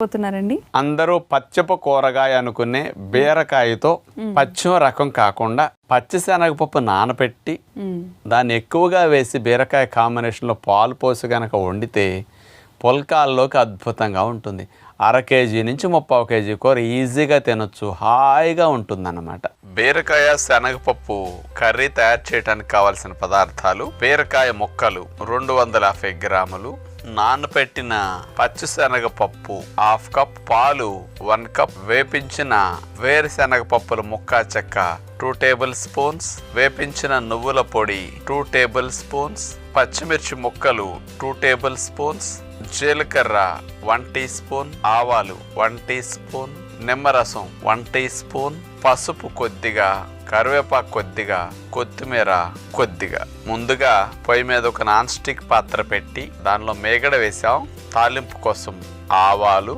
పోతున్నారండి. అందరూ పచ్చపు కూరగాయ అనుకునే బీరకాయతో పచ్చిమ రకం కాకుండా పచ్చి శనగపప్పు నానబెట్టి దాన్ని ఎక్కువగా వేసి బీరకాయ కాంబినేషన్లో పాలు పోసి గనక వండితే పుల్కాల్లోకి అద్భుతంగా ఉంటుంది. 1/2 కేజీ నుంచి 3/4 కేజీ కూర ఈజీగా తినొచ్చు, హాయిగా ఉంటుందన్నమాట. బీరకాయ శనగపప్పు కర్రీ తయారు చేయడానికి కావాల్సిన పదార్థాలు: బీరకాయ ముక్కలు 250 గ్రాములు, నానబెట్టిన పచ్చిశనగపప్పు 1/2 కప్, పాలు 1 కప్, వేపించిన వేరుశనగపప్పుల ముక్కా చెక్క 2 టేబుల్ స్పూన్స్, వేపించిన నువ్వుల పొడి 2 టేబుల్ స్పూన్స్, పచ్చిమిర్చి ముక్కలు 2 టేబుల్ స్పూన్స్, జీలకర్ర 1 టీ స్పూన్, ఆవాలు 1 టీ స్పూన్, నిమ్మరసం 1 టీ స్పూన్, పసుపు కొద్దిగా, కరివేపాకు కొద్దిగా, కొత్తిమీర కొద్దిగా. ముందుగా పొయ్యి మీద ఒక నాన్ స్టిక్ పాత్ర పెట్టి దానిలో మేగడ వేసాం. తాలింపు కోసం ఆవాలు,